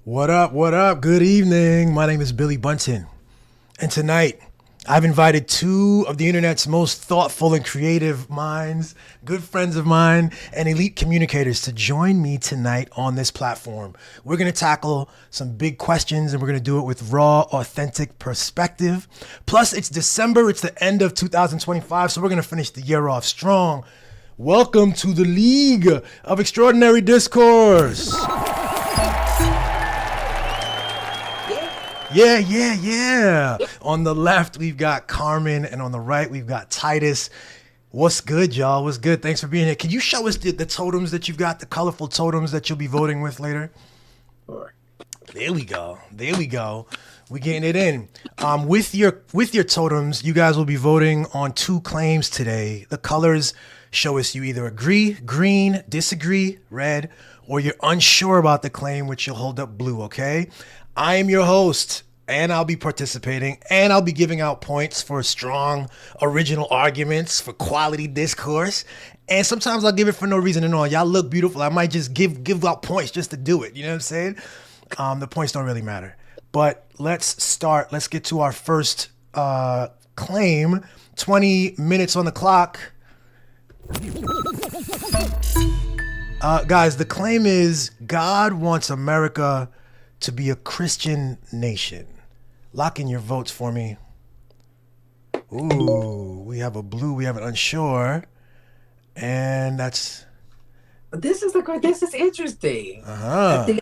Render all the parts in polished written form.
What up? What up? Good evening. My name is Billy Bunton. And tonight, I've invited two of the internet's most thoughtful and creative minds, good friends of mine, and elite communicators to join me tonight on this platform. We're going to tackle some big questions and we're going to do it with raw, authentic perspective. Plus, it's December. It's the end of 2025, so we're going to finish the year off strong. Welcome to the League of Extraordinary Discourse. Yeah. On the left, we've got Carmen, and on the right, we've got Titus. What's good, y'all? What's good? Thanks for being here. Can you show us the totems that you've got, the colorful totems that you'll be voting with later? Sure. There we go. We're getting it in. With your totems, you guys will be voting on two claims today. The colors show us you either agree, green, disagree, red, or you're unsure about the claim, which you'll hold up blue, okay? I am your host, and I'll be participating, and I'll be giving out points for strong, original arguments, for quality discourse, and sometimes I'll give it for no reason at all. Y'all look beautiful. I might just give out points just to do it. You know what I'm saying? The points don't really matter. But let's start. Let's get to our first claim. 20 minutes on the clock. Guys, the claim is God wants America to be a Christian nation. Lock in your votes for me. Ooh, we have a blue, we have an unsure. And that's... This is interesting. Uh-huh.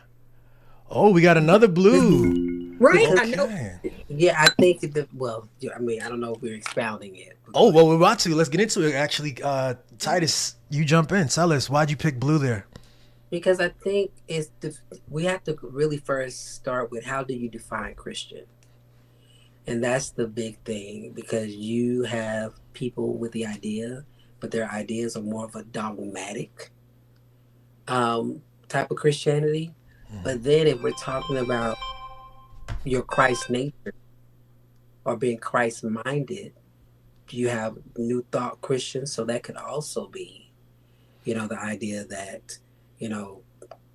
Oh, we got another blue. Right? Okay. I know. Yeah, I think I don't know if we're expounding it. Oh, well, we're about to. Let's get into it. Actually, Titus, you jump in. Tell us, why'd you pick blue there? Because I think we have to really first start with, how do you define Christian? And that's the big thing, because you have people with the idea, but their ideas are more of a dogmatic type of Christianity. But then if we're talking about your Christ nature or being Christ-minded, you have New Thought Christians. So that could also be, the idea that,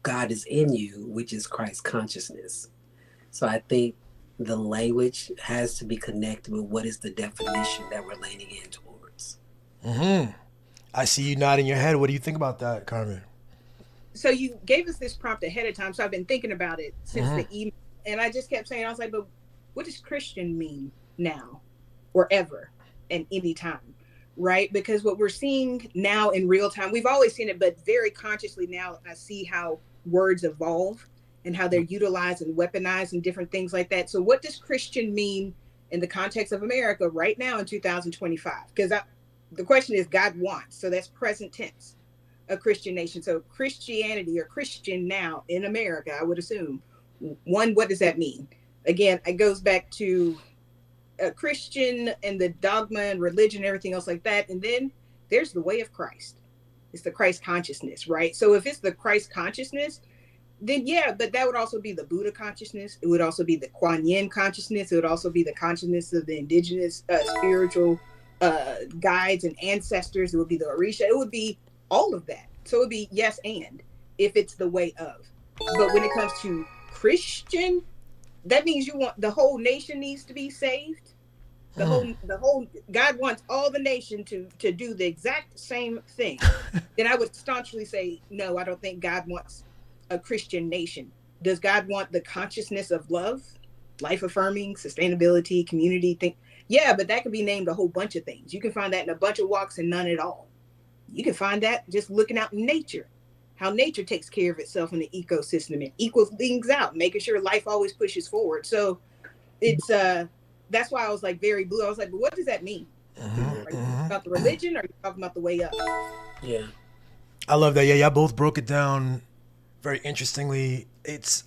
God is in you, which is Christ consciousness. So I think the language has to be connected with what is the definition that we're leaning in towards. Mm-hmm. I see you nodding your head. What do you think about that, Carmen? So you gave us this prompt ahead of time, so I've been thinking about it since the email, and I just kept saying, I was like, but what does Christian mean now or ever and any time? Right? Because what we're seeing now in real time, we've always seen it, but very consciously now I see how words evolve and how they're utilized and weaponized and different things like that. So what does Christian mean in the context of America right now in 2025? Because the question is God wants, so that's present tense, a Christian nation. So Christianity or Christian now in America, I would assume. One, what does that mean? Again, it goes back to a Christian and the dogma and religion, everything else like that. And then there's the way of Christ. It's the Christ consciousness, right? So if it's the Christ consciousness, then yeah, but that would also be the Buddha consciousness. It would also be the Kuan Yin consciousness. It would also be the consciousness of the indigenous spiritual guides and ancestors. It would be the Orisha. It would be all of that. So it would be yes and, if it's the way of. But when it comes to Christian, that means you want the whole nation needs to be saved. The whole God wants all the nation to do the exact same thing. Then I would staunchly say, no, I don't think God wants a Christian nation. Does God want the consciousness of love, life affirming, sustainability, community thing? Yeah, but that can be named a whole bunch of things. You can find that in a bunch of walks and none at all. You can find that just looking out in nature, how nature takes care of itself in the ecosystem and equals things out, making sure life always pushes forward. So it's that's why I was like very blue. I was like, but what does that mean? Are you talking about the religion, or are you talking about the way up? Yeah. I love that. Yeah, y'all both broke it down very interestingly.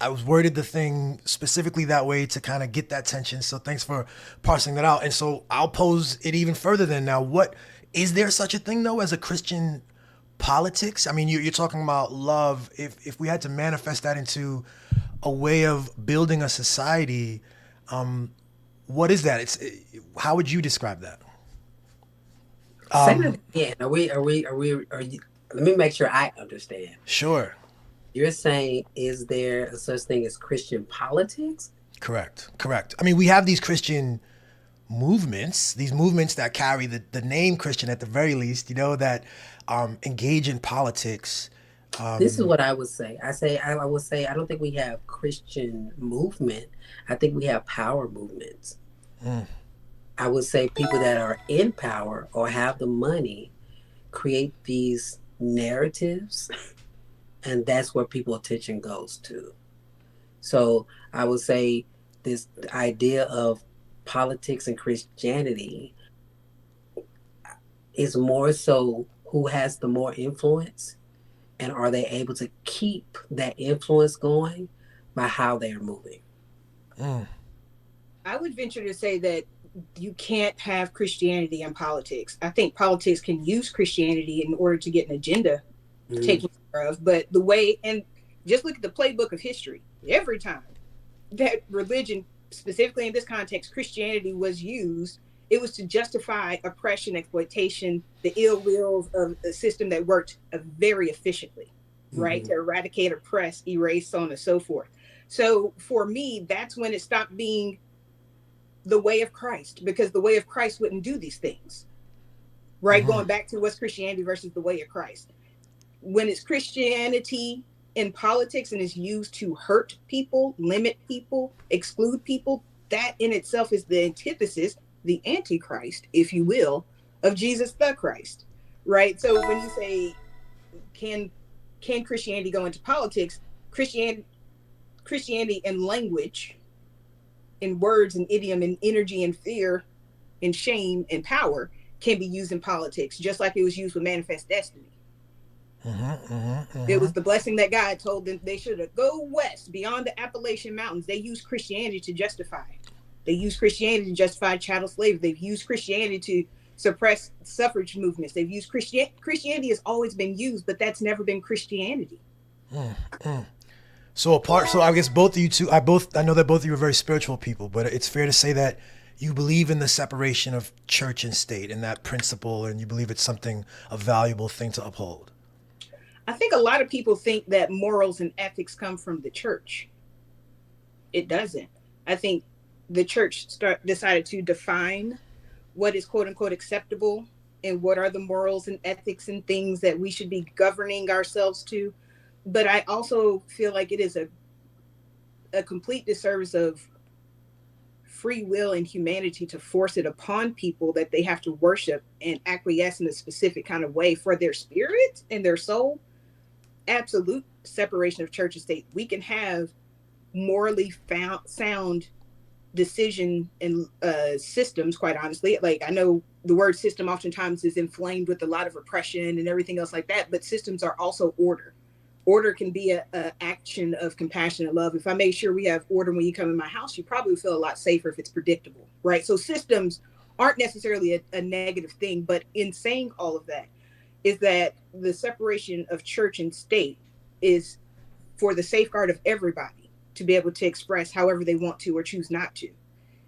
I was worded the thing specifically that way to kind of get that tension. So thanks for parsing that out. And so I'll pose it even further then. Now, what is there such a thing though as a Christian politics? I mean, you're talking about love. If we had to manifest that into a way of building a society, what is that? How would you describe that? Say that again. Are you, let me make sure I understand. Sure. You're saying, is there a such thing as Christian politics? Correct. Correct. I mean, we have these Christian movements, these movements that carry the name Christian at the very least, that engage in politics. This is what I would say. I would say I don't think we have Christian movement. I think we have power movements. I would say people that are in power or have the money create these narratives, and that's where people attention goes to. So I would say this idea of politics and Christianity is more so who has the more influence, and are they able to keep that influence going by how they are moving. I would venture to say that you can't have Christianity and politics. I think politics can use Christianity in order to get an agenda taken care of, but the way, and just look at the playbook of history, every time that religion, specifically in this context, Christianity was used, it was to justify oppression, exploitation, the ill wills of a system that worked very efficiently, right? To eradicate, oppress, erase, so on and so forth. So for me, that's when it stopped being the way of Christ, because the way of Christ wouldn't do these things, right? Going back to what's Christianity versus the way of Christ. When it's Christianity in politics and is used to hurt people, limit people, exclude people, that in itself is the antithesis, the antichrist, if you will, of Jesus the Christ, right? So when you say, can Christianity go into politics? Christianity and language, in words and idiom and energy and fear and shame and power can be used in politics, just like it was used with Manifest Destiny. It was the blessing that God told them they should go west beyond the Appalachian Mountains. They used Christianity to justify it. They used Christianity to justify chattel slavery. They've used Christianity to suppress suffrage movements. They've used Christianity has always been used, but that's never been Christianity. So I guess both of you two, I know that both of you are very spiritual people, but it's fair to say that you believe in the separation of church and state and that principle, and you believe it's a valuable thing to uphold. I think a lot of people think that morals and ethics come from the church. It doesn't. I think the church decided to define what is quote unquote acceptable and what are the morals and ethics and things that we should be governing ourselves to. But I also feel like it is a complete disservice of free will and humanity to force it upon people that they have to worship and acquiesce in a specific kind of way for their spirit and their soul. Absolute separation of church and state. We can have morally sound decision and systems, quite honestly. Like, I know the word system oftentimes is inflamed with a lot of repression and everything else like that, but systems are also order. Order can be a action of compassion and love. If I make sure we have order when you come in my house, you probably feel a lot safer if it's predictable, right? So systems aren't necessarily a negative thing, but in saying all of that is that the separation of church and state is for the safeguard of everybody to be able to express however they want to or choose not to.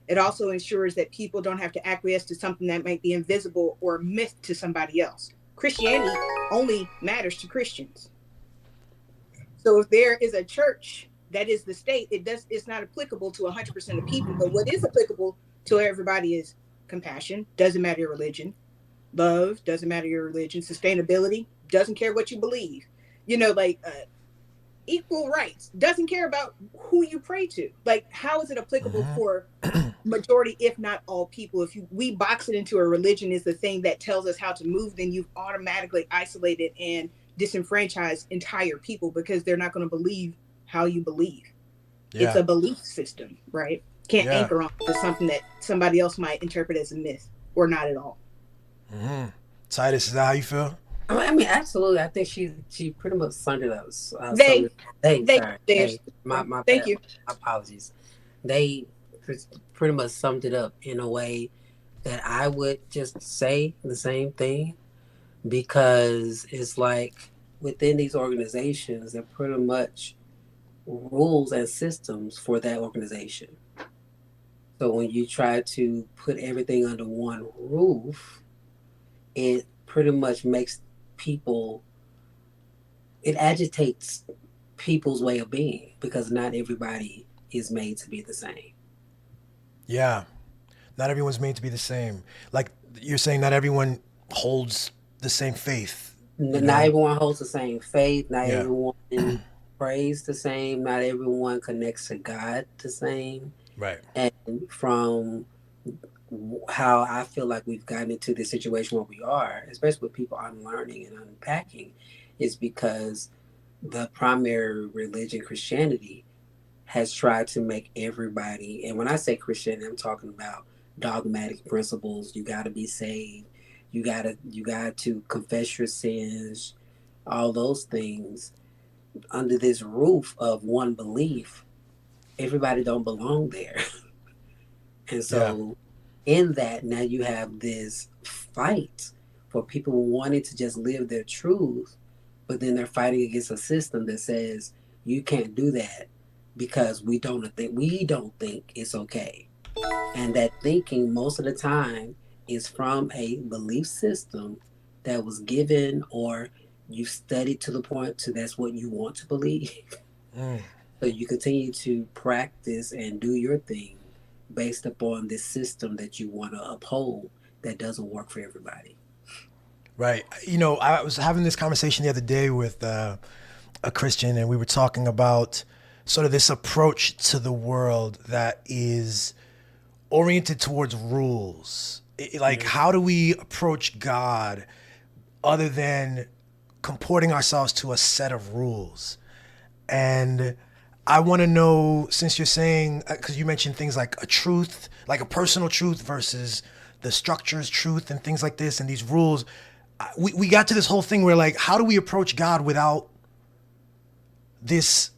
It also ensures that people don't have to acquiesce to something that might be invisible or myth to somebody else. Christianity only matters to Christians. So if there is a church that is the state, it's not applicable to 100% of people. But what is applicable to everybody is compassion, doesn't matter your religion. Love, doesn't matter your religion. Sustainability, doesn't care what you believe. Equal rights, doesn't care about who you pray to. Like, how is it applicable for majority, if not all people? If we box it into a religion is the thing that tells us how to move, then you've automatically isolated and disenfranchise entire people because they're not going to believe how you believe. Yeah. It's a belief system, right? Can't anchor on to something that somebody else might interpret as a myth or not at all. Titus, is that how you feel? I mean, absolutely. I think she pretty much summed it up. My Thank you. My apologies. They pretty much summed it up in a way that I would just say the same thing, because it's like within these organizations, they're pretty much rules and systems for that organization. So when you try to put everything under one roof, it pretty much makes people, it agitates people's way of being, because not everybody is made to be the same. Yeah. Not everyone's made to be the same. Like you're saying, not everyone holds the same faith. You Not know? everyone holds the same faith. Not Yeah. everyone prays the same. Not everyone connects to God the same. Right. And from how I feel like we've gotten into this situation where we are, especially with people unlearning and unpacking, is because the primary religion, Christianity, has tried to make everybody, and when I say Christianity, I'm talking about dogmatic principles. You got to be saved. You got to confess your sins, all those things under this roof of one belief. Everybody don't belong there. And Yeah. so in that, now you have this fight for people wanting to just live their truth, but then they're fighting against a system that says you can't do that because we don't think it's okay. And that thinking most of the time is from a belief system that was given, or you studied to the point to that's what you want to believe. Mm. So you continue to practice and do your thing based upon this system that you want to uphold that doesn't work for everybody. Right. You know, I was having this conversation the other day with a Christian, and we were talking about sort of this approach to the world that is oriented towards rules. Like, how do we approach God other than comporting ourselves to a set of rules? And I want to know, since you're saying, because you mentioned things like a truth, like a personal truth versus the structure's truth and things like this and these rules, we got to this whole thing where, like, how do we approach God without this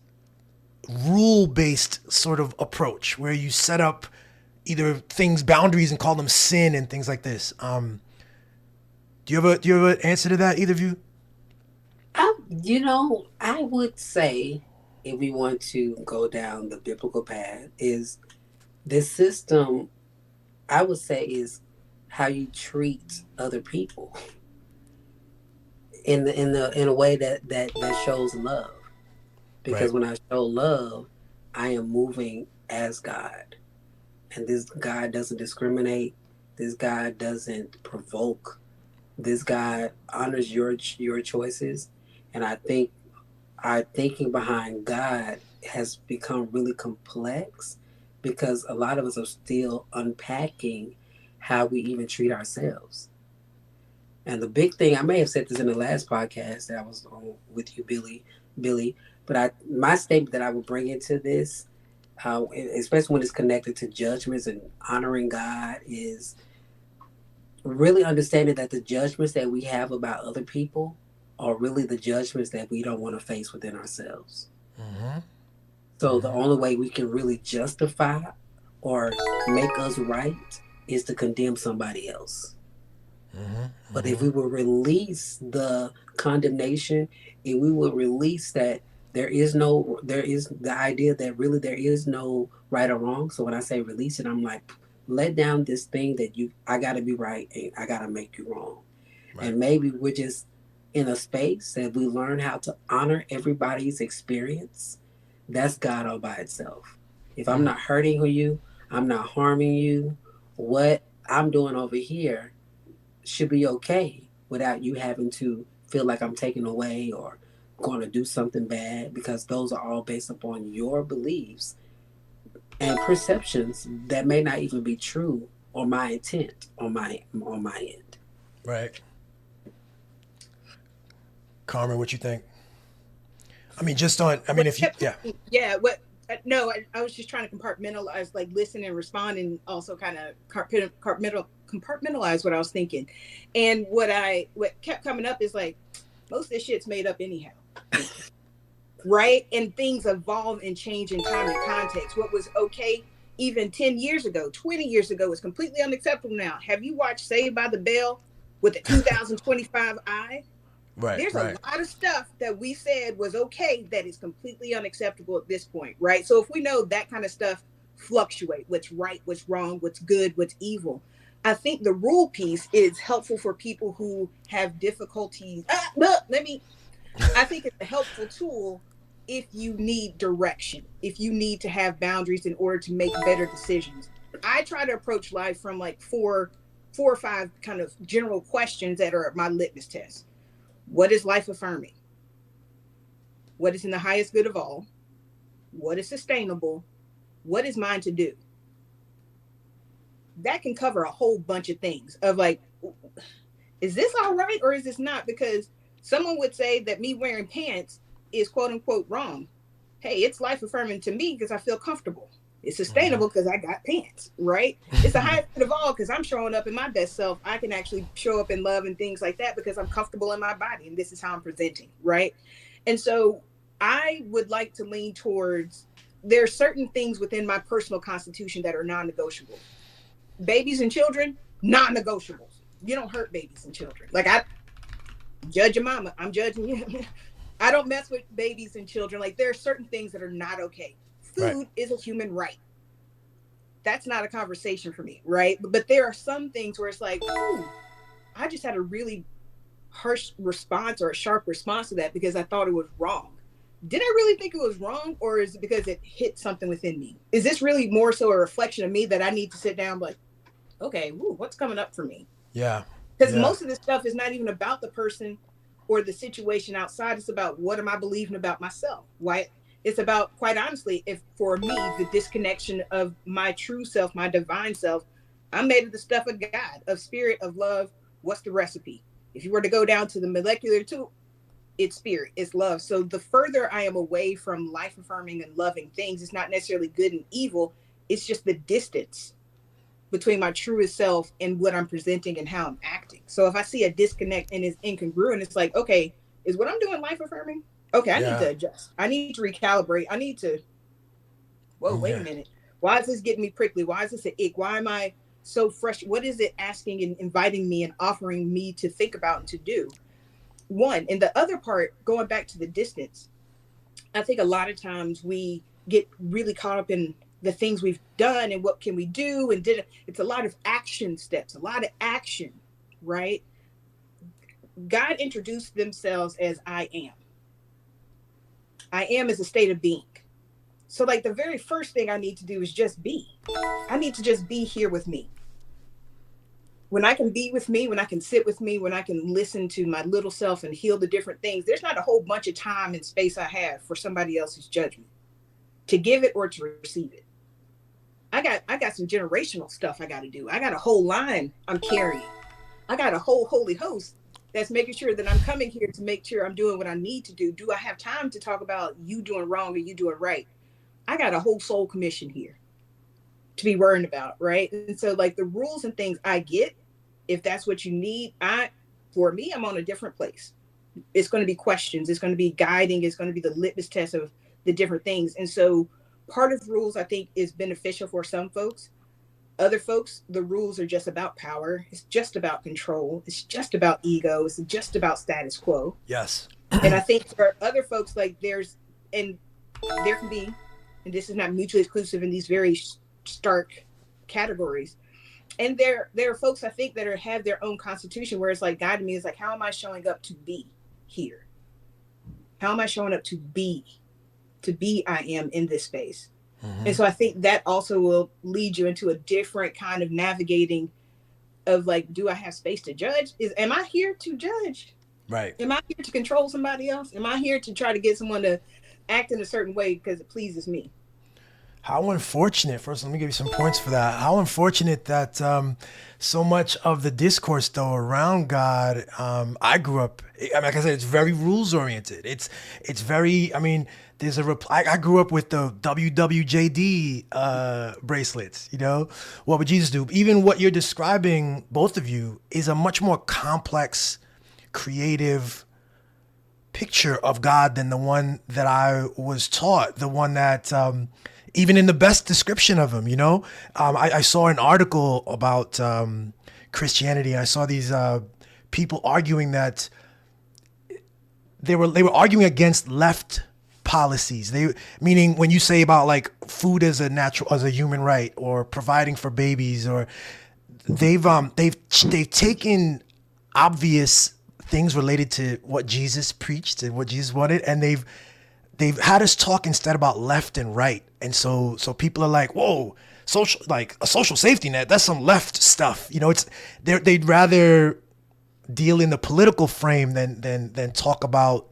rule-based sort of approach where you set up either things, boundaries, and call them sin and things like this? Do you have an answer to that, either of you? I would say, if we want to go down the biblical path, is this system, I would say, is how you treat other people in a way that shows love. Because Right. when I show love, I am moving as God. And this God doesn't discriminate. This God doesn't provoke. This God honors your choices. And I think our thinking behind God has become really complex because a lot of us are still unpacking how we even treat ourselves. And the big thing, I may have said this in the last podcast that I was on with you, Billy, but my statement that I would bring into this, especially when it's connected to judgments and honoring God, is really understanding that the judgments that we have about other people are really the judgments that we don't want to face within ourselves. Mm-hmm. So the only way we can really justify or make us right is to condemn somebody else. Mm-hmm. But if we will release the condemnation, if we will release that there is the idea that really there is no right or wrong. So when I say release it, I'm like, let down this thing that I gotta be right and I gotta make you wrong. Right. And maybe we're just in a space that we learn how to honor everybody's experience. That's God all by itself. If I'm not hurting you, I'm not harming you, what I'm doing over here should be okay without you having to feel like I'm taking away or going to do something bad, because those are all based upon your beliefs and perceptions that may not even be true or my intent on my end. Right. Carmen, what you think? I mean, just on, I mean, if you, yeah. Yeah. What? No, I was just trying to compartmentalize, like listen and respond, and also kind of compartmentalize what I was thinking. And what kept coming up is like, most of this shit's made up anyhow. Right? And things evolve and change in time and context. What was okay even 10 years ago, 20 years ago is completely unacceptable now. Have you watched Saved by the Bell with the 2025 eye? Right. There's right. a lot of stuff that we said was okay that is completely unacceptable at this point, right? So if we know that kind of stuff fluctuate, what's right, what's wrong, what's good, what's evil, I think the rule piece is helpful for people who have difficulties. I think it's a helpful tool if you need direction, if you need to have boundaries in order to make better decisions. I try to approach life from like four or five kind of general questions that are my litmus test. What is life affirming? What is in the highest good of all? What is sustainable? What is mine to do? That can cover a whole bunch of things of like, is this all right or is this not? Because someone would say that me wearing pants is quote unquote wrong. Hey, it's life affirming to me because I feel comfortable. It's sustainable because I got pants, right? It's the highest good of all because I'm showing up in my best self. I can actually show up in love and things like that because I'm comfortable in my body and this is how I'm presenting, right? And so I would like to lean towards, there are certain things within my personal constitution that are non-negotiable. Babies and children, non-negotiables. You don't hurt babies and children. Like, I judge your mama, I'm judging you. I don't mess with babies and children. Like, there are certain things that are not okay. Food is a human right. That's not a conversation for me, right? But there are some things where it's like, ooh, I just had a really harsh response or a sharp response to that because I thought it was wrong. Did I really think it was wrong, or is it because it hit something within me? Is this really more so a reflection of me that I need to sit down and be like, okay, what's coming up for me? Yeah. Because most of this stuff is not even about the person or the situation outside. It's about what am I believing about myself? Why? It's about, quite honestly, if for me, the disconnection of my true self, my divine self, I'm made of the stuff of God, of spirit, of love. What's the recipe? If you were to go down to the molecular too, it's spirit, it's love. So the further I am away from life affirming and loving things, it's not necessarily good and evil. It's just the distance between my truest self and what I'm presenting and how I'm acting. So if I see a disconnect and it's incongruent, it's like, okay, is what I'm doing life affirming? Okay, I need to adjust. I need to recalibrate. I need to, wait a minute. Why is this getting me prickly? Why is this an ick? Why am I so fresh? What is it asking and inviting me and offering me to think about and to do? One. And the other part, going back to the distance, I think a lot of times we get really caught up in the things we've done and what can we do and it's a lot of action steps, a lot of action, right? God introduced themselves as I am. I am is a state of being. So like the very first thing I need to do is just be. I need to just be here with me. When I can be with me, when I can sit with me, when I can listen to my little self and heal the different things, there's not a whole bunch of time and space I have for somebody else's judgment to give it or to receive it. I got some generational stuff I got to do. I got a whole line I'm carrying. I got a whole holy host that's making sure that I'm coming here to make sure I'm doing what I need to do. Do I have time to talk about you doing wrong or you doing right? I got a whole soul commission here to be worrying about, right? And so like the rules and things I get, if that's what you need, for me, I'm on a different place. It's going to be questions. It's going to be guiding. It's going to be the litmus test of the different things. And so part of rules I think is beneficial for some folks. Other folks, the rules are just about power. It's just about control. It's just about ego. It's just about status quo. Yes. And I think for other folks, like there can be, and this is not mutually exclusive in these very stark categories. And there are folks I think that have their own constitution where it's like God to me is like, how am I showing up to be here? How am I showing up to be I am in this space? Mm-hmm. And so I think that also will lead you into a different kind of navigating of like, do I have space to judge? Am I here to judge? Right. Am I here to control somebody else? Am I here to try to get someone to act in a certain way because it pleases me? How unfortunate, first let me give you some points for that. How unfortunate that so much of the discourse though around God, I grew up, like I said, it's very rules oriented. It's very, there's I grew up with the WWJD bracelets, what would Jesus do? Even what you're describing, both of you, is a much more complex, creative picture of God than the one that I was taught, the one that, even in the best description of him, I saw an article about Christianity. I saw these people arguing that they were arguing against left policies. Meaning when you say about like food as a human right or providing for babies, or they've taken obvious things related to what Jesus preached and what Jesus wanted, and they've they've had us talk instead about left and right. And so people are like, whoa, social, like a social safety net, that's some left stuff. You know, they'd rather deal in the political frame than talk about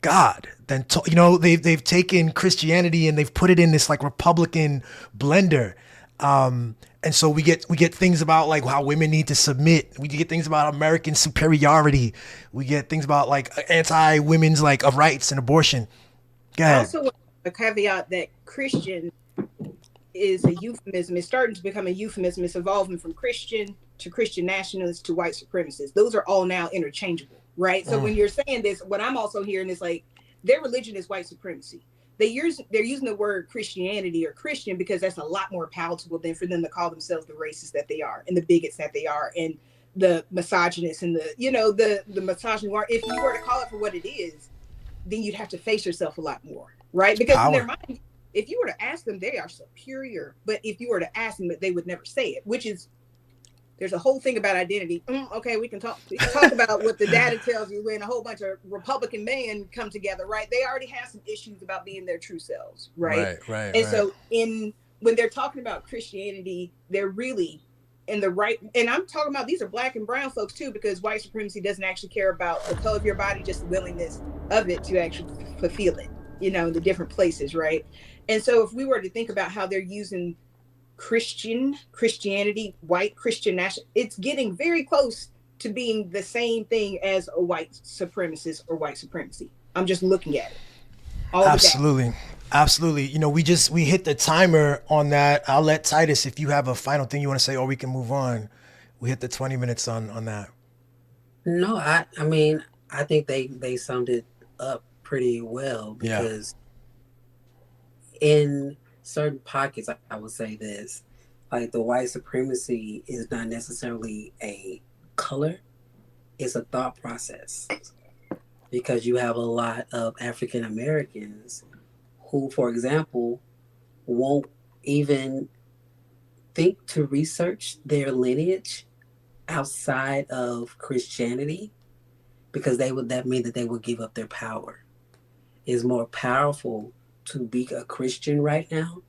God. They've taken Christianity and they've put it in this like Republican blender. And so we get things about like how women need to submit. We get things about American superiority. We get things about like anti-women's like rights and abortion. Go ahead. Also, a caveat that Christian is a euphemism. It's starting to become a euphemism. It's evolving from Christian to Christian nationalists to white supremacists. Those are all now interchangeable, right? So when you're saying this, what I'm also hearing is like their religion is white supremacy. They're using the word Christianity or Christian because that's a lot more palatable than for them to call themselves the racists that they are and the bigots that they are and the misogynists and the misogyny. If you were to call it for what it is, then you'd have to face yourself a lot more, right? Because in their mind, if you were to ask them, they are superior. But if you were to ask them, they would never say it, which is, there's a whole thing about identity. Okay, we can talk about what the data tells you when a whole bunch of Republican men come together, right? They already have some issues about being their true selves, right? Right. And so when they're talking about Christianity, they're really in the right, and I'm talking about these are black and brown folks too, because white supremacy doesn't actually care about the color of your body, just the willingness of it to actually fulfill it, in the different places, right? And so if we were to think about how they're using Christianity, white Christian national, it's getting very close to being the same thing as a white supremacist or white supremacy. I'm just looking at it. Absolutely. We hit the timer on that. I'll let Titus, if you have a final thing you want to say, or we can move on. We hit the 20 minutes on that. No, I mean, I think they summed it up pretty well because in certain pockets, I would say this, like the white supremacy is not necessarily a color, it's a thought process. Because you have a lot of African Americans who, for example, won't even think to research their lineage outside of Christianity because that mean that they will give up their power. It's more powerful to be a Christian right now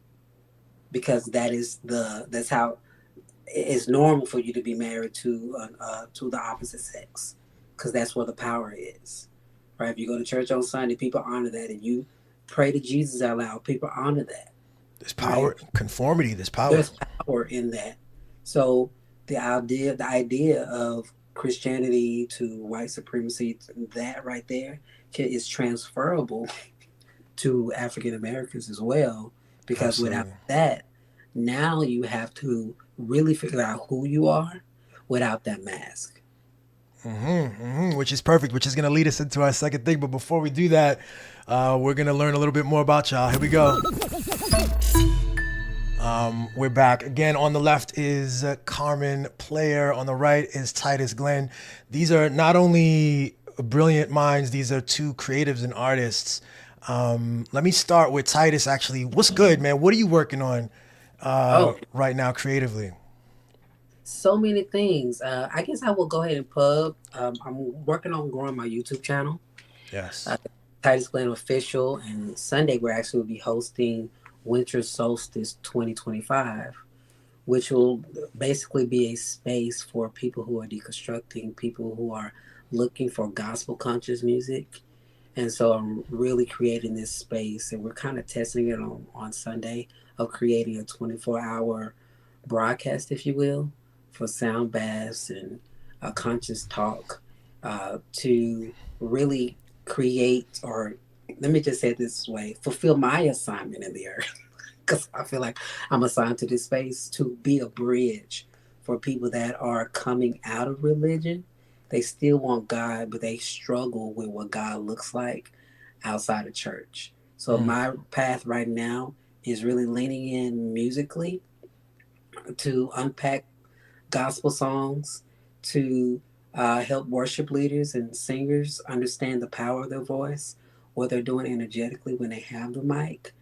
because that's how it's normal for you to be married to the opposite sex because that's where the power is, right? If you go to church on Sunday, people honor that, and you pray to Jesus out loud, people honor that. There's power, right? Conformity. There's power. There's power in that. So the idea of Christianity to white supremacy, that right there is transferable to African Americans as well, because Absolutely. Without that, now you have to really figure out who you are without that mask. Which is perfect, which is going to lead us into our second thing. But before we do that, we're going to learn a little bit more about y'all. Here we go. We're back. Again, on the left is Carmen Player. On the right is Titus Glenn. These are not only brilliant minds, these are two creatives and artists. Let me start with Titus, actually. What's good, man? What are you working on right now creatively? So many things. I guess I will go ahead and plug. I'm working on growing my YouTube channel. Yes. Titus Glenn Official. And Sunday, we're actually will be hosting Winter Solstice 2025, which will basically be a space for people who are deconstructing, people who are looking for gospel conscious music. And so I'm really creating this space, and we're kind of testing it on Sunday of creating a 24-hour broadcast, if you will, for sound baths and a conscious talk to really create, or let me just say it this way, fulfill my assignment in the earth. Because I feel like I'm assigned to this space to be a bridge for people that are coming out of religion. They still want God, but they struggle with what God looks like outside of church. So my path right now is really leaning in musically to unpack gospel songs, to help worship leaders and singers understand the power of their voice, what they're doing energetically when they have the mic.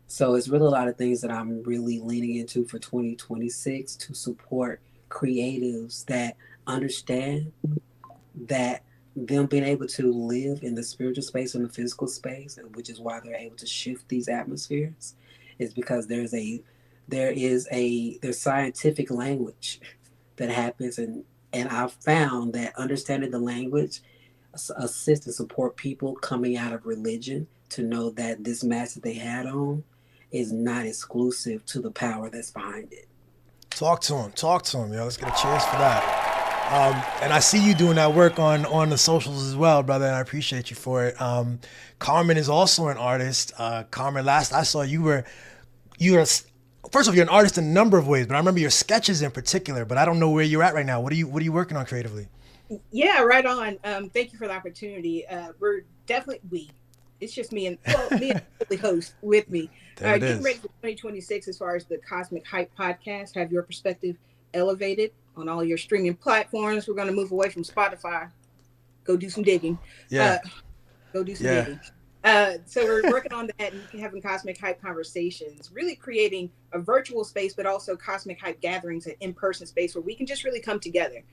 So it's really a lot of things that I'm really leaning into for 2026 to support creatives that understand that them being able to live in the spiritual space and the physical space, and which is why they're able to shift these atmospheres, is because there's scientific language that happens, and I've found that understanding the language assist and support people coming out of religion to know that this mask that they had on is not exclusive to the power that's behind it. Talk to him. Talk to him, yo. Let's get a cheers for that. And I see you doing that work on the socials as well, brother, and I appreciate you for it. Carmen is also an artist. Carmen, last I saw you were first of all, you're an artist in a number of ways, but I remember your sketches in particular, but I don't know where you're at right now. What are you working on creatively? Yeah, right on. Thank you for the opportunity. We're definitely it's just me and the host with me. Getting ready for 2026 as far as the Cosmic Hype podcast. Have your perspective elevated on all your streaming platforms. We're going to move away from Spotify. Go do some digging. Yeah. Go do some digging. So we're working on that and having Cosmic Hype conversations, really creating a virtual space, but also Cosmic Hype gatherings, an in-person space where we can just really come together.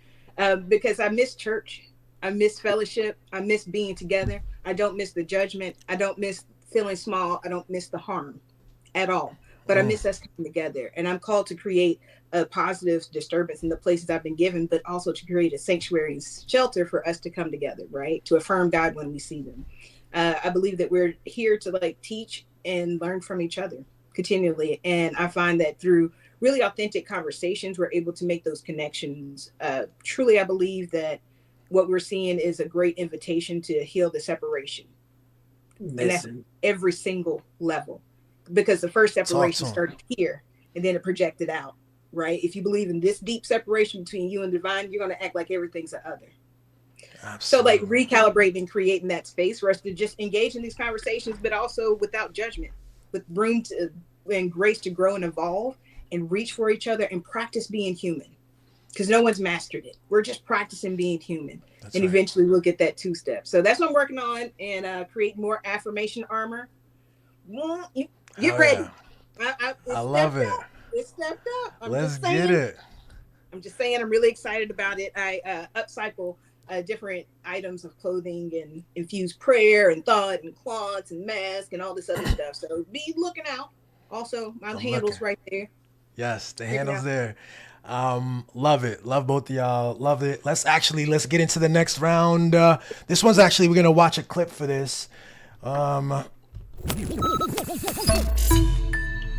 Because I miss church. I miss fellowship. I miss being together. I don't miss the judgment. I don't miss feeling small. I don't miss the harm at all. But I miss us coming together. And I'm called to create a positive disturbance in the places I've been given, but also to create a sanctuary and shelter for us to come together, right? To affirm God when we see them. I believe that we're here to teach and learn from each other continually. And I find that through really authentic conversations, we're able to make those connections. Truly, I believe that what we're seeing is a great invitation to heal the separation. And that's every single level. Because the first separation started here and then it projected out, right? If you believe in this deep separation between you and divine, you're going to act like everything's the other. Absolutely. So recalibrating and creating that space for us to just engage in these conversations, but also without judgment, with room and grace to grow and evolve and reach for each other and practice being human. Because no one's mastered it. We're just practicing being human. That's and right. Eventually we'll get that 2-step. So that's what I'm working on, and create more affirmation armor. Get ready. Yeah. I love it. It stepped up. Let's get it. I'm just saying I'm really excited about it. I upcycle different items of clothing and infuse prayer and thought and cloths and masks and all this other stuff. So be looking out. Also, my handle's right there. Yes, the handle's there. Love it. Love both of y'all. Love it. Let's get into the next round. This one's actually, we're going to watch a clip for this.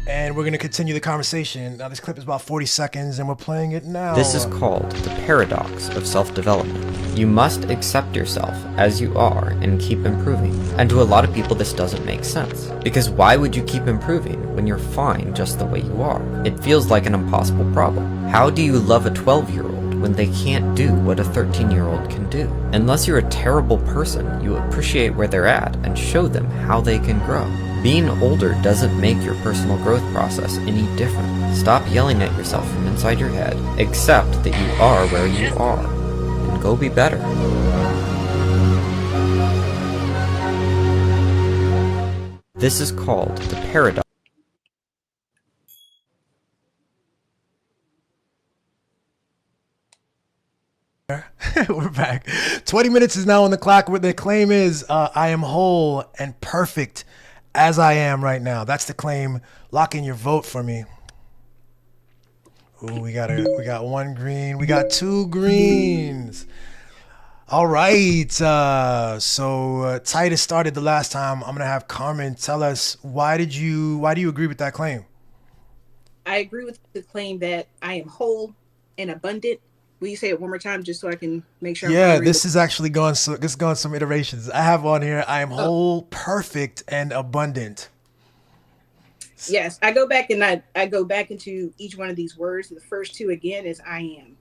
And we're going to continue the conversation. Now, this clip is about 40 seconds, and we're playing it now. This is called the paradox of self-development. You must accept yourself as you are and keep improving. And to a lot of people, this doesn't make sense. Because why would you keep improving when you're fine just the way you are? It feels like an impossible problem. How do you love a 12-year-old when they can't do what a 13-year-old can do? Unless you're a terrible person, you appreciate where they're at and show them how they can grow. Being older doesn't make your personal growth process any different. Stop yelling at yourself from inside your head. Accept that you are where you are, and go be better. This is called the paradox. We're back. 20 minutes is now on the clock. What the claim is, I am whole and perfect as I am right now. That's the claim. Lock in your vote for me. Ooh, we got one green. We got 2 greens. All right. So Titus started the last time. I'm gonna have Carmen tell us why do you agree with that claim? I agree with the claim that I am whole and abundant. Will you say it one more time just so I can make sure? Yeah, this is actually going some iterations. I have on here, I am whole, perfect, and abundant. Yes, I go back and I go back into each one of these words. The first 2 again is I am.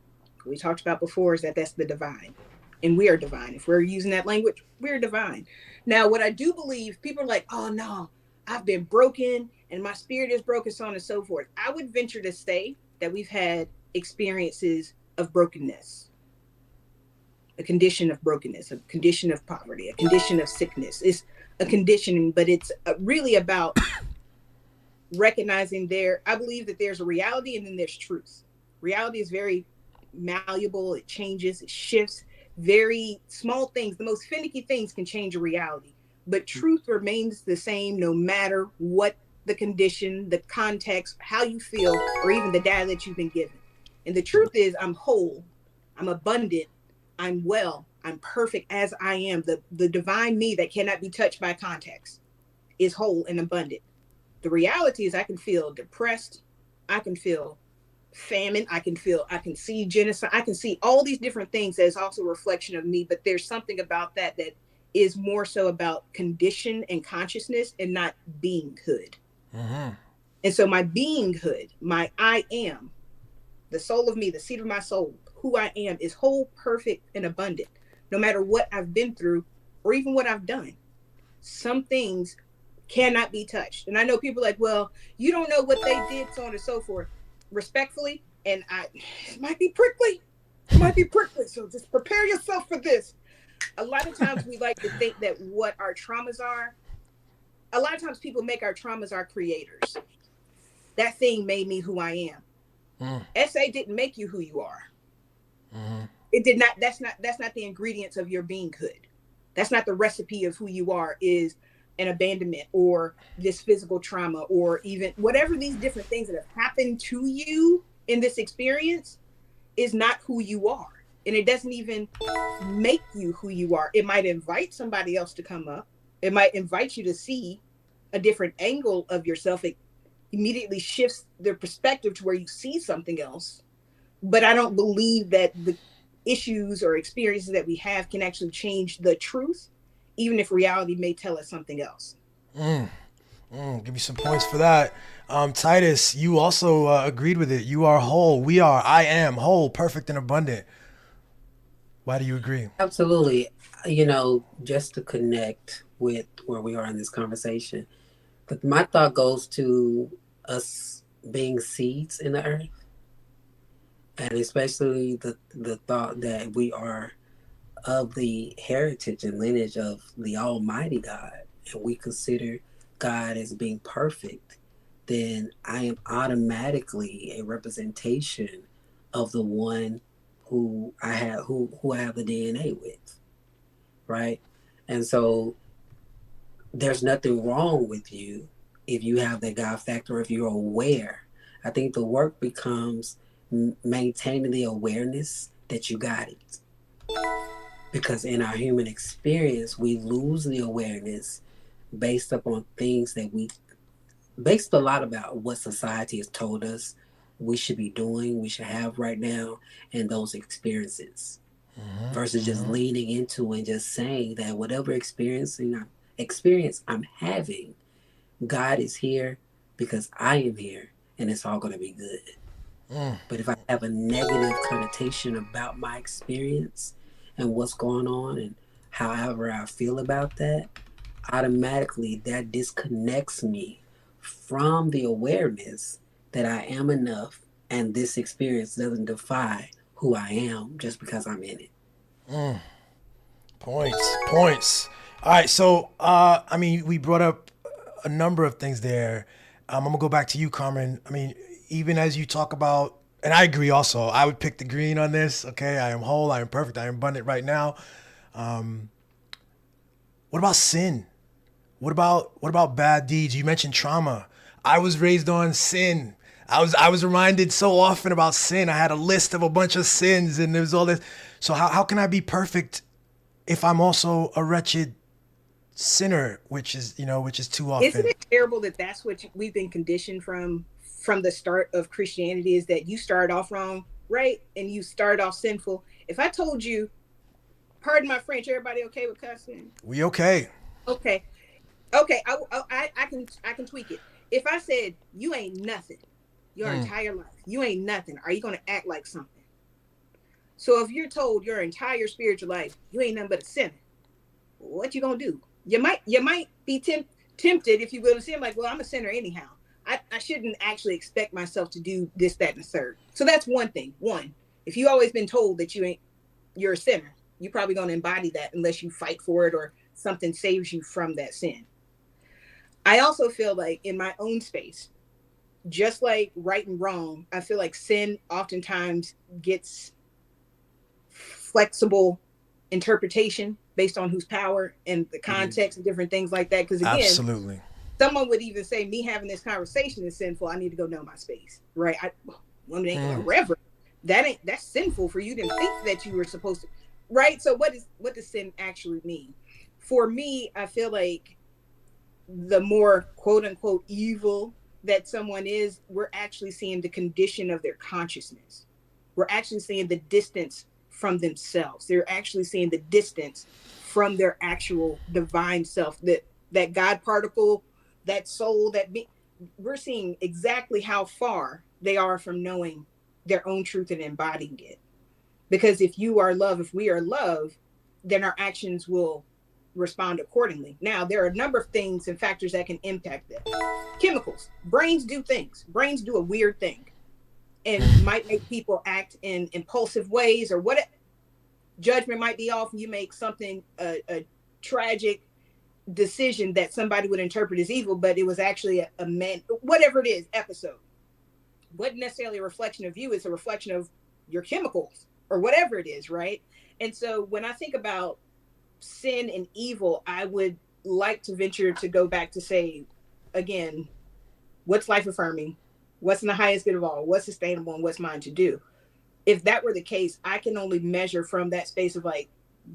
We talked about before is that's the divine. And we are divine. If we're using that language, we're divine. Now, what I do believe, people are like, oh no, I've been broken and my spirit is broken, so on and so forth. I would venture to say that we've had experiences of brokenness, a condition of brokenness, a condition of poverty, a condition of sickness. It's a conditioning, but it's really about recognizing I believe that there's a reality and then there's truth. Reality is very malleable. It changes, it shifts. very small things, the most finicky things can change a reality. But truth remains the same no matter what the condition, the context, how you feel, or even the data that you've been given. And the truth is, I'm whole, I'm abundant, I'm well, I'm perfect as I am. The divine me that cannot be touched by context is whole and abundant. The reality is I can feel depressed, I can feel famine, I can see genocide, I can see all these different things as also a reflection of me, but there's something about that is more so about condition and consciousness and not beinghood. And so my beinghood, my I am, the soul of me, the seat of my soul, who I am is whole, perfect, and abundant, no matter what I've been through or even what I've done. Some things cannot be touched. And I know people are like, well, you don't know what they did, so on and so forth. Respectfully, and it might be prickly. So just prepare yourself for this. A lot of times we like to think that what our traumas are, a lot of times people make our traumas our creators. That thing made me who I am. SA didn't make you who you are. It did not. That's not the ingredients of your beinghood. That's not the recipe of who you are, is an abandonment or this physical trauma or even whatever these different things that have happened to you in this experience is not who you are. And it doesn't even make you who you are. It might invite somebody else to come up. It might invite you to see a different angle of yourself. It immediately shifts the perspective to where you see something else. But I don't believe that the issues or experiences that we have can actually change the truth, even if reality may tell us something else. Give me some points for that. Titus, you also agreed with it. You are whole. I am whole, perfect, and abundant. Why do you agree? Absolutely. Just to connect with where we are in this conversation, but my thought goes to us being seeds in the earth, and especially the thought that we are of the heritage and lineage of the Almighty God, and we consider God as being perfect, then I am automatically a representation of the one who I have the DNA with, right? And so there's nothing wrong with you if you have that God factor, if you're aware. I think the work becomes maintaining the awareness that you got it. Because in our human experience, we lose the awareness based upon things based a lot about what society has told us we should be doing, we should have right now, and those experiences, versus just leaning into and just saying that whatever experience I'm having, God is here because I am here, and it's all going to be good. But if I have a negative connotation about my experience and what's going on and however I feel about that, automatically that disconnects me from the awareness that I am enough, and this experience doesn't define who I am just because I'm in it. Points. All right, so we brought up a number of things there. I'm gonna go back to you, Carmen. Even as you talk about, and I agree also, I would pick the green on this. Okay, I am whole, I am perfect, I am abundant right now. What about sin? What about bad deeds? You mentioned trauma. I was raised on sin. I was reminded so often about sin. I had a list of a bunch of sins, and there was all this. So how can I be perfect if I'm also a wretched sinner, which is too often? Isn't it terrible that that's what we've been conditioned from the start of Christianity, is that you start off wrong, right? And you start off sinful. If I told you, pardon my French, everybody okay with cussing? We okay. Okay. I can tweak it. If I said you ain't nothing your entire life, you ain't nothing, are you going to act like something? So if you're told your entire spiritual life you ain't nothing but a sinner, what you gonna do? You might be tempted, if you will, to sin, like, well, I'm a sinner anyhow. I shouldn't actually expect myself to do this, that, and the third. So that's one thing. One, if you always been told that you're a sinner, you're probably going to embody that unless you fight for it or something saves you from that sin. I also feel like in my own space, just like right and wrong, I feel like sin oftentimes gets flexible interpretation based on whose power and the context and different things like that. Because again, Absolutely. someone would even say me having this conversation is sinful. I need to go know my space, right? Women ain't a reverend. That's sinful for you to think that you were supposed to, right? So what does sin actually mean? For me, I feel like the more quote unquote evil that someone is, we're actually seeing the condition of their consciousness. We're actually seeing the distance from themselves. They're actually seeing the distance from their actual divine self, that God particle, that soul, we're seeing exactly how far they are from knowing their own truth and embodying it. Because if you are love, if we are love, then our actions will respond accordingly. Now, there are a number of things and factors that can impact that. Chemicals. Brains do things. Brains do a weird thing and might make people act in impulsive ways, or what judgment might be off, and you make something a tragic decision that somebody would interpret as evil, but it was actually a man, whatever it is, episode. Wasn't necessarily a reflection of you, it's a reflection of your chemicals or whatever it is, right? And so when I think about sin and evil, I would like to venture to go back to say, again, what's life affirming? What's in the highest good of all? What's sustainable and what's mine to do? If that were the case, I can only measure from that space of like,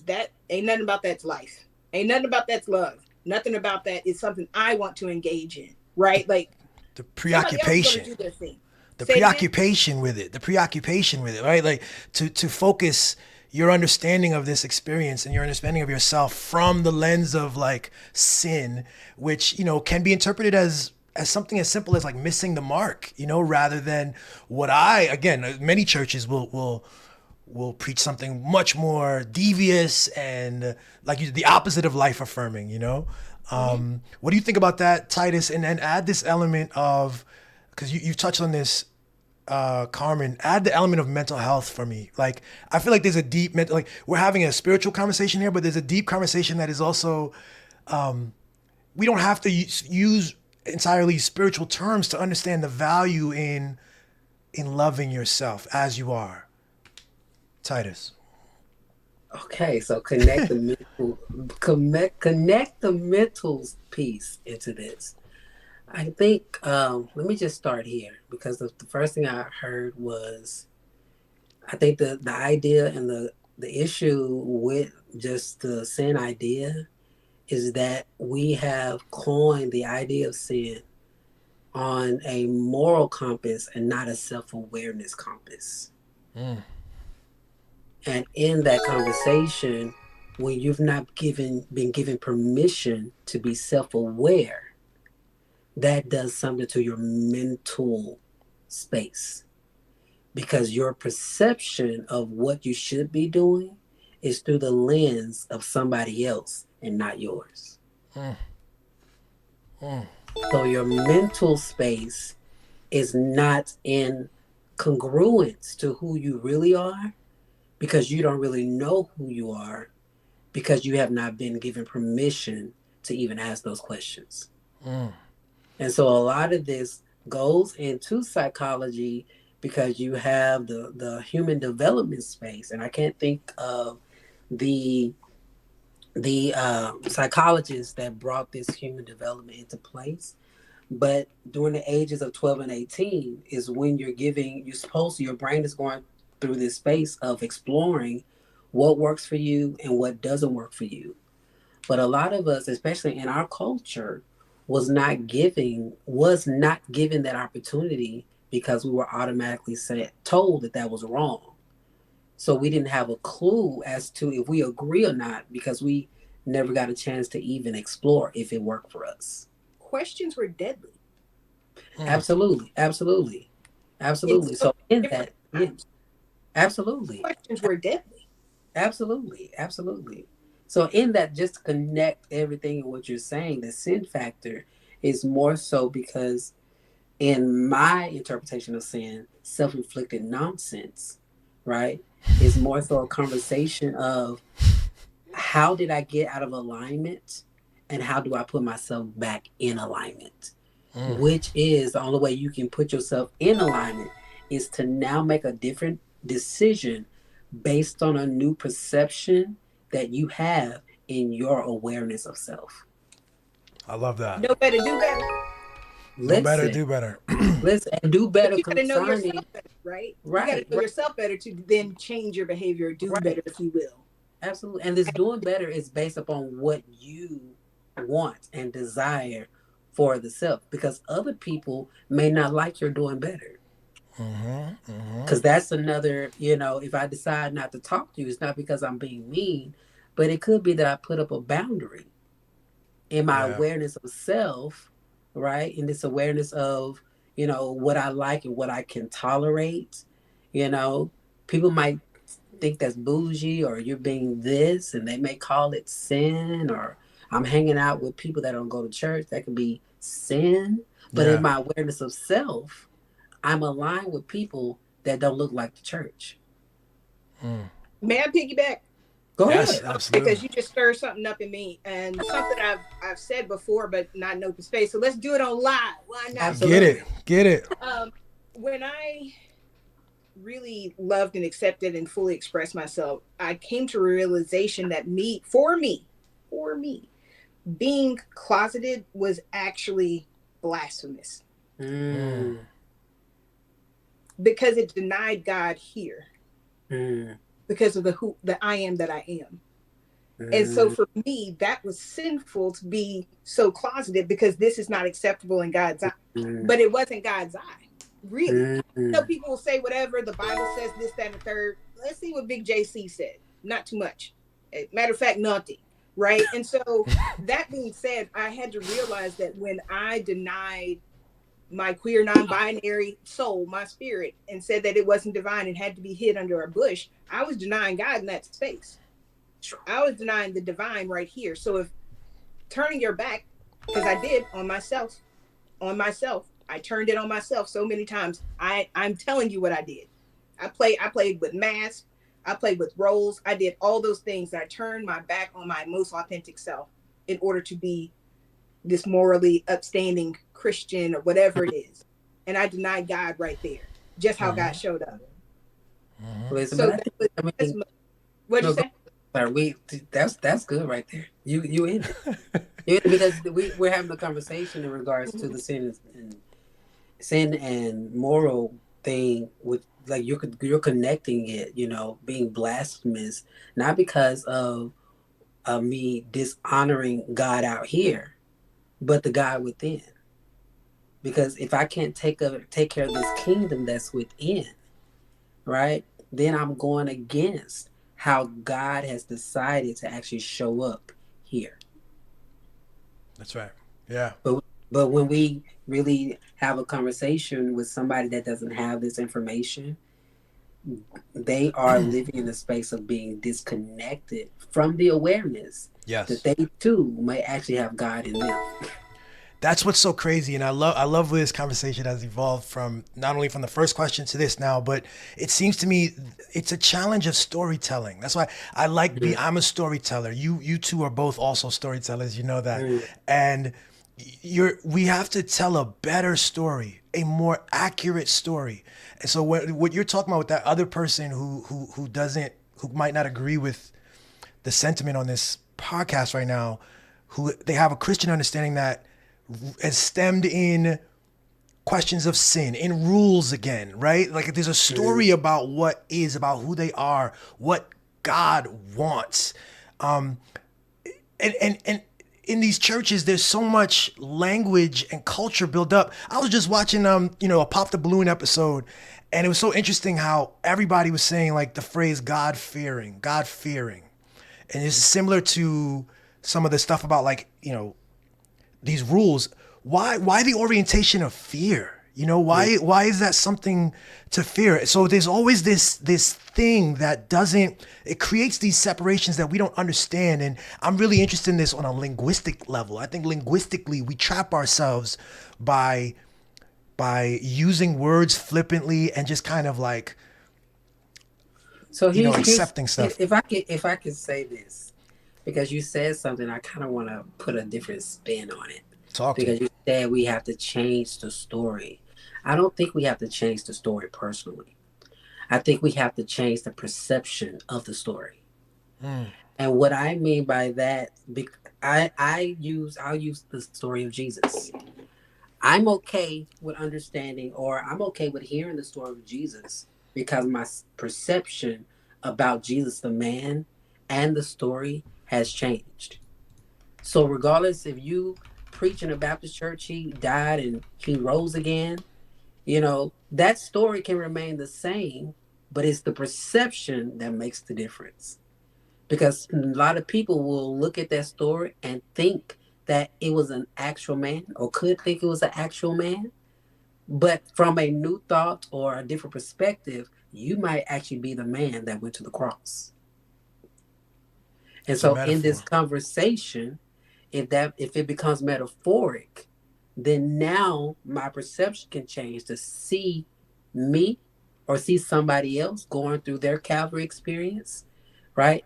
that ain't nothing about that's life. Ain't nothing about that's love. Nothing about that is something I want to engage in, right? Like the preoccupation. Do their thing. The preoccupation with it, right? Like to focus your understanding of this experience and your understanding of yourself from the lens of like sin, which, you know, can be interpreted as something as simple as like missing the mark, you know, rather than what many churches will preach something much more devious and like the opposite of life affirming, you know? What do you think about that, Titus? And then add this element of, because you've touched on this, Carmen, add the element of mental health for me. Like, I feel like there's a deep like we're having a spiritual conversation here, but there's a deep conversation that is also, we don't have to use entirely spiritual terms to understand the value in loving yourself as you are. Titus. Okay, so connect the mental piece into this. I think, let me just start here, because the first thing I heard was, I think the idea and the issue with just the sin idea is that we have coined the idea of sin on a moral compass and not a self-awareness compass. And in that conversation, when you've not been given permission to be self-aware, that does something to your mental space, because your perception of what you should be doing is through the lens of somebody else and not yours. So your mental space is not in congruence to who you really are, because you don't really know who you are, because you have not been given permission to even ask those questions. And so a lot of this goes into psychology, because you have the human development space. And I can't think of the psychologists that brought this human development into place. But during the ages of 12 and 18 is when your brain is going through this space of exploring what works for you and what doesn't work for you. But a lot of us, especially in our culture, was not given that opportunity, because we were automatically told that was wrong. So we didn't have a clue as to if we agree or not, because we never got a chance to even explore if it worked for us. Questions were deadly. Absolutely. So in that, yeah, absolutely. Questions were deadly. Absolutely. So in that, just to connect everything in what you're saying, the sin factor is more so because in my interpretation of sin, self-inflicted nonsense, right, is more so a conversation of how did I get out of alignment and how do I put myself back in alignment, which is the only way you can put yourself in alignment is to now make a different decision based on a new perception that you have in your awareness of self. I love that. Know better, do better. Know better, Listen, do better. listen, and do better But you gotta know concerning. yourself better, right? You Right, gotta know right, yourself better to then change your behavior, do right. better, if you will. Absolutely. And this doing better is based upon what you want and desire for the self, because other people may not like your doing better. Because that's another, if I decide not to talk to you, it's not because I'm being mean, but it could be that I put up a boundary in my Yeah. awareness of self, right? In this awareness of, what I like and what I can tolerate. People might think that's bougie, or you're being this, and they may call it sin, or I'm hanging out with people that don't go to church. That could be sin. But Yeah. in my awareness of self, I'm aligned with people that don't look like the church. May I piggyback? Go Yes, ahead. absolutely. Because you just stirred something up in me, and something I've said before, but not in open space. So let's do it on live. Why not? Absolutely. Get it. When I really loved and accepted and fully expressed myself, I came to a realization that for me, being closeted was actually blasphemous Mm, because it denied God here mm, because of the I am that I am. And so mm, for me, that was sinful to be so closeted because this is not acceptable in God's eye. mm, But it wasn't God's eye, really. mm, People will say whatever, the Bible says this, that, and the third. Let's see what Big JC said. Not too much. Matter of fact, nothing. Right? And so that being said, I had to realize that when I denied my queer, non-binary soul, my spirit, and said that it wasn't divine and had to be hid under a bush, I was denying God in that space. I was denying the divine right here. So if turning your back, because I did on myself, I turned it on myself so many times. I'm telling you what I did. I played with masks. I played with roles. I did all those things. I turned my back on my most authentic self in order to be this morally upstanding Christian or whatever it is. And I denied God right there, just how God showed up. Listen, So but I mean, what'd no, you say? sorry, that's good right there. You in it. Because we're having a conversation in regards to the sin and moral thing with, like, you're connecting it, being blasphemous, not because of me dishonoring God out here, but the God within. Because if I can't take care of this kingdom that's within, right, then I'm going against how God has decided to actually show up here. That's right. Yeah. But when we really have a conversation with somebody that doesn't have this information, they are living in a space of being disconnected from the awareness Yes. that they too may actually have God in them. That's what's so crazy, and I love where this conversation has evolved from, not only from the first question to this now, but it seems to me it's a challenge of storytelling. That's why I like I'm a storyteller. You two are both also storytellers, you know that. And we have to tell a better story, a more accurate story. And so what you're talking about with that other person who might not agree with the sentiment on this podcast right now, who they have a Christian understanding that has stemmed in questions of sin, in rules again, right? Like there's a story about about who they are, what God wants. And in these churches, there's so much language and culture built up. I was just watching, a Pop the Balloon episode, and it was so interesting how everybody was saying like the phrase God fearing. And it's similar to some of the stuff about like, these rules. Why the orientation of fear? Why is that something to fear? So there's always this thing that it creates these separations that we don't understand. And I'm really interested in this on a linguistic level. I think linguistically we trap ourselves by using words flippantly and just kind of like accepting stuff. If I could say this, because you said something, I kind of want to put a different spin on it. Because you said we have to change the story. I don't think we have to change the story personally. I think we have to change the perception of the story. And what I mean by that, I'll use the story of Jesus. I'm okay with understanding, or I'm okay with hearing the story of Jesus because my perception about Jesus, the man, and the story has changed. So, regardless if you preach in a Baptist church, he died and he rose again, that story can remain the same, but it's the perception that makes the difference. Because a lot of people will look at that story and think that it was an actual man, or could think it was an actual man. But from a new thought or a different perspective, you might actually be the man that went to the cross. And It's a so in this metaphor. conversation, if it becomes metaphoric, then now my perception can change to see me or see somebody else going through their Calvary experience, right?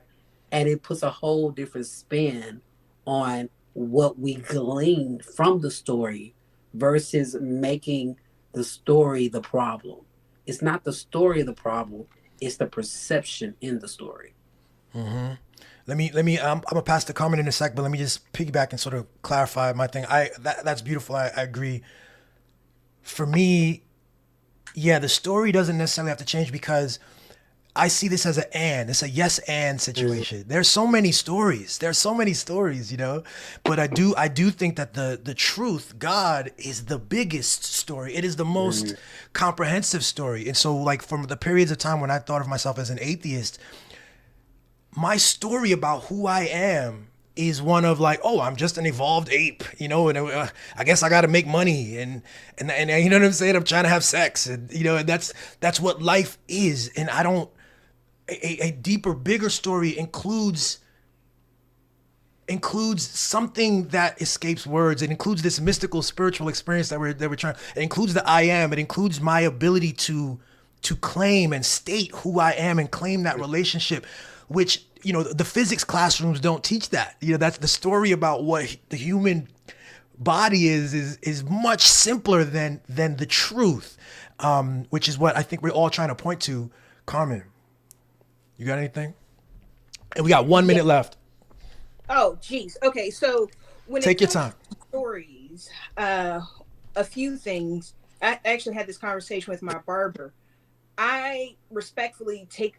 And it puts a whole different spin on what we gleaned from the story versus making the story the problem. It's not the story the problem, it's the perception in the story. Let me. I'm gonna pass the comment in a sec, but let me just piggyback and sort of clarify my thing. That's beautiful. I agree. For me, yeah, the story doesn't necessarily have to change because I see this as it's a yes and situation. There's so many stories. There's so many stories, But I do think that the truth, God, is the biggest story. It is the most comprehensive story. And so, like, from the periods of time when I thought of myself as an atheist, my story about who I am is one of like, oh, I'm just an evolved ape, and I guess I got to make money and you know what I'm saying? I'm trying to have sex, and and that's what life is. And I don't. A deeper, bigger story includes something that escapes words. It includes this mystical, spiritual experience that we're trying. It includes the I am. It includes my ability to claim and state who I am and claim that relationship, which the physics classrooms don't teach that. That's the story about what the human body is much simpler than the truth, which is what I think we're all trying to point to. Carmen, you got anything? And we got 1 minute left. Oh, geez. Okay, so when Take it your comes time. to stories, a few things. I actually had this conversation with my barber. I respectfully take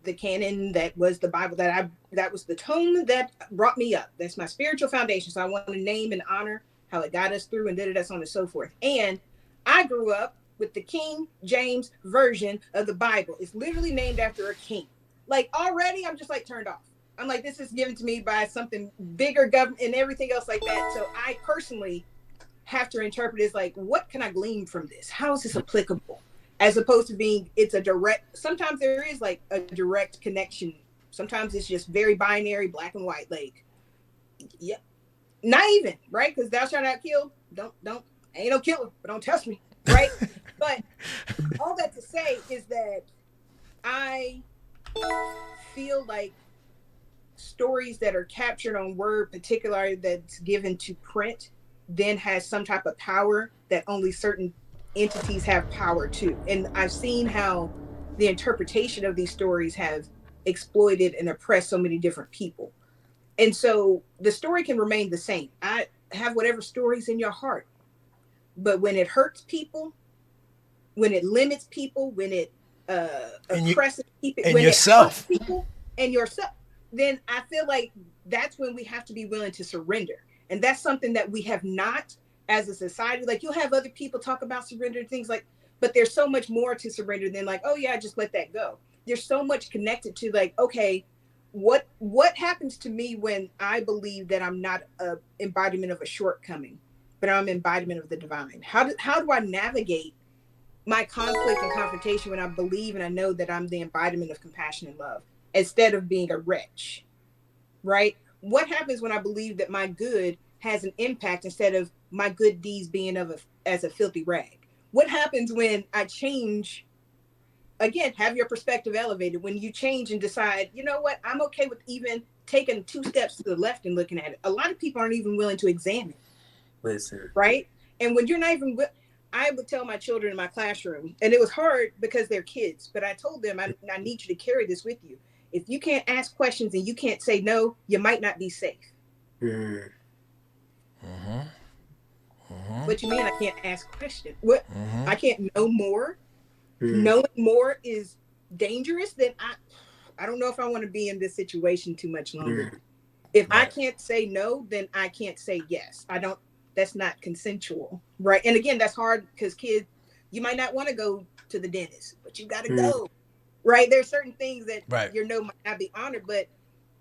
the canon that was the Bible, that was the tone that brought me up. That's my spiritual foundation. So I want to name and honor how it got us through and did it, so on and so forth. And I grew up with the King James version of the Bible. It's literally named after a king. Like, already I'm just like turned off. I'm like, this is given to me by something bigger, government and everything else like that. So I personally have to interpret it as like, what can I glean from this? How is this applicable? As opposed to being, it's a direct, sometimes there is like a direct connection. Sometimes it's just very binary, black and white. Like, yeah, not even, right? Because thou shalt not kill. Don't, ain't no killer, but don't test me, right? But all that to say is that I feel like stories that are captured on word, particularly that's given to print, then has some type of power that only certain entities have power to. And I've seen how the interpretation of these stories have exploited and oppressed so many different people. And so the story can remain the same. I have whatever stories in your heart, but when it hurts people, when it limits people, when it oppresses people, and when yourself. it hurts people and yourself, then I feel like that's when we have to be willing to surrender. And that's something that we have not as a society. Like, you'll have other people talk about surrender and things like, but there's so much more to surrender than like, oh yeah, just let that go. There's so much connected to like, okay, what happens to me when I believe that I'm not an embodiment of a shortcoming, but I'm an embodiment of the divine? How do I navigate my conflict and confrontation when I believe and I know that I'm the embodiment of compassion and love instead of being a wretch, right? What happens when I believe that my good has an impact instead of my good deeds being as a filthy rag? What happens when I change? Again, have your perspective elevated. When you change and decide, you know what, I'm okay with even taking 2 steps to the left and looking at it. A lot of people aren't even willing to examine. Listen. Right? And when you're not even, I would tell my children in my classroom, and it was hard because they're kids, but I told them, I need you to carry this with you. If you can't ask questions and you can't say no, you might not be safe. Mm. What you mean I can't ask questions? What? I can't know more? Mm. Knowing more is dangerous? Then I don't know if I want to be in this situation too much longer. If I can't say no, then I can't say yes. That's not consensual, right? And again, that's hard because kids, you might not want to go to the dentist, but you got to go, right? There's certain things that your no might not be honored, but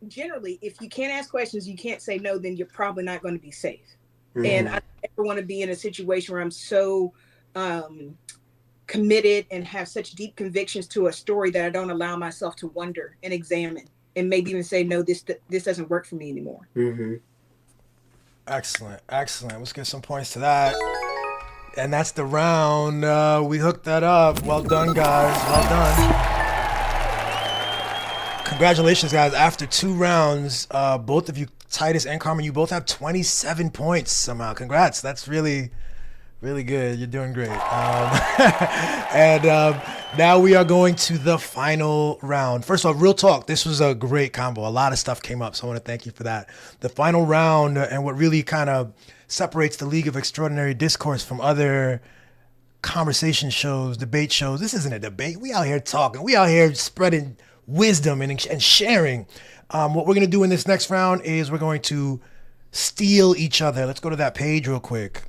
generally, if you can't ask questions, you can't say no, then you're probably not going to be safe. And I don't ever want to be in a situation where I'm so committed and have such deep convictions to a story that I don't allow myself to wonder and examine and maybe even say, no, this doesn't work for me anymore. Excellent. Let's get some points to that. And that's the round. We hooked that up. Well done, guys. Well done. Congratulations, guys. After 2 rounds, both of you, Titus and Carmen, you both have 27 points somehow. Congrats. That's really, really good. You're doing great. And now we are going to the final round. First of all, real talk. This was a great combo. A lot of stuff came up, so I want to thank you for that. The final round, and what really kind of separates the League of Extraordinary Discourse from other conversation shows, debate shows. This isn't a debate. We out here talking. We out here spreading wisdom and sharing. What we're going to do in this next round is we're going to steal each other. Let's go to that page real quick.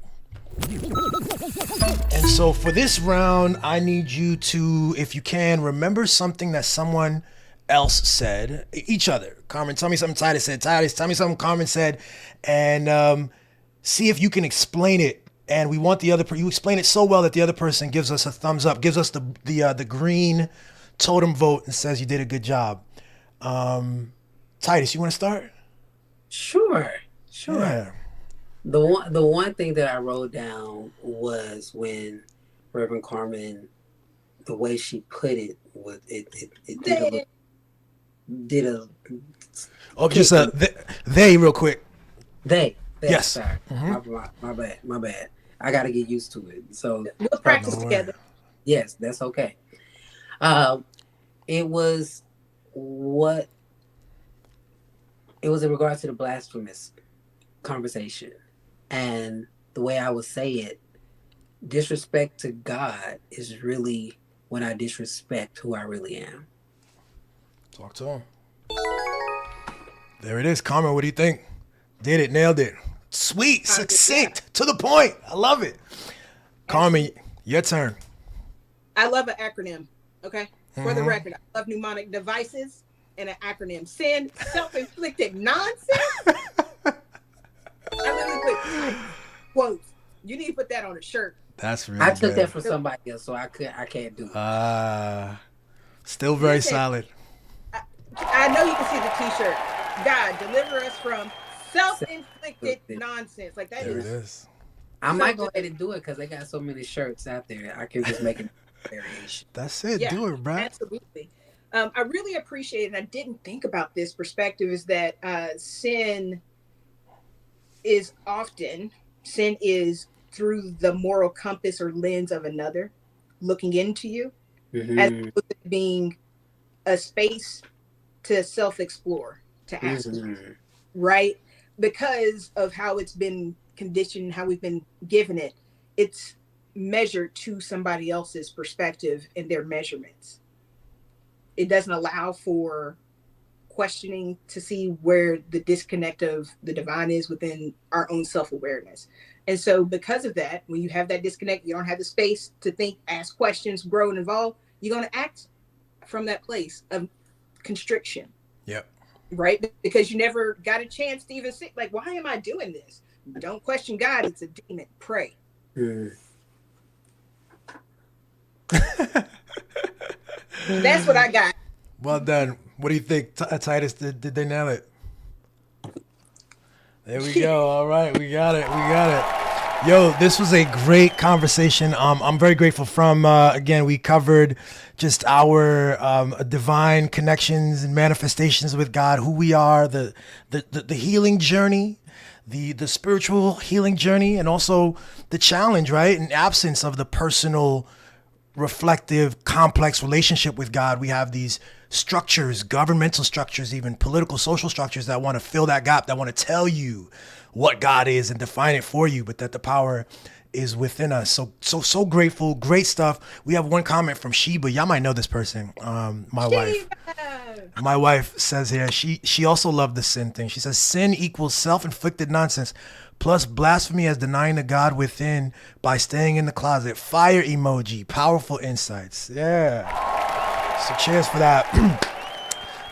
And so for this round, I need you to, if you can, remember something that someone else said. Each other. Carmen, tell me something Titus said. Titus, tell me something Carmen said. And see if you can explain it. And we want the other you explain it so well that the other person gives us a thumbs up, gives us the green totem vote and says you did a good job. Titus, you want to start? Sure. Yeah. The one thing that I wrote down was when Reverend Carmen, the way she put it was it did a Oh, just they real quick. They yes. Sorry. My bad. I got to get used to it. So we'll practice together. Yes, that's okay. It was in regards to the blasphemous conversation. And the way I would say it, disrespect to God is really when I disrespect who I really am. Talk to him. There it is. Carmen, what do you think? Did it, nailed it. Sweet, succinct, to the point. I love it. Carmen, your turn. I love an acronym, okay? For the record, I love mnemonic devices and an acronym. Sin, self-inflicted nonsense. I literally put quotes. You need to put that on a shirt. That's really I took good. that from somebody else, so I can't do it. Still very solid. I know you can see the t-shirt. God, deliver us from self-inflicted nonsense. Like that There it is. I might go ahead and do it because they got so many shirts out there. I can just make a variation. That's it. Yeah, do it, bro. Absolutely. I really appreciate it, and I didn't think about this perspective, is that sin is through the moral compass or lens of another looking into you, as opposed to being a space to self-explore, to ask, right? Because of how it's been conditioned, how we've been given it, it's measured to somebody else's perspective and their measurements. It doesn't allow for questioning to see where the disconnect of the divine is within our own self-awareness. And so because of that, when you have that disconnect, you don't have the space to think, ask questions, grow and evolve, you're going to act from that place of constriction. Yep. Right? Because you never got a chance to even sit, like, why am I doing this? Don't question God. It's a demon. Pray. That's what I got. Well done. What do you think, Titus? Did they nail it? There we go. All right, we got it. Yo, this was a great conversation. I'm very grateful. Again, we covered just our divine connections and manifestations with God, who we are, the healing journey, the spiritual healing journey, and also the challenge, right? In absence of the personal, reflective, complex relationship with God, we have these structures, governmental structures, even political, social structures that want to fill that gap, that want to tell you what God is and define it for you, but that the power is within us. So grateful. Great stuff. We have one comment from Sheba. Y'all might know this person. My wife. My wife says here, she also loved the sin thing. She says, sin equals self-inflicted nonsense plus blasphemy as denying the God within by staying in the closet. Fire emoji. Powerful insights. Yeah. So cheers for that.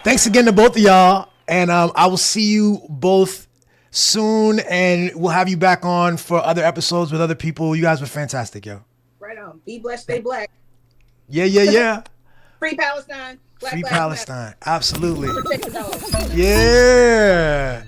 Thanks again to both of y'all. And I will see you both soon, and we'll have you back on for other episodes with other people. You guys were fantastic, yo. Right on. Be blessed, stay black. Yeah. Free Palestine. Free Palestine. Absolutely. Protect the dog. Yeah.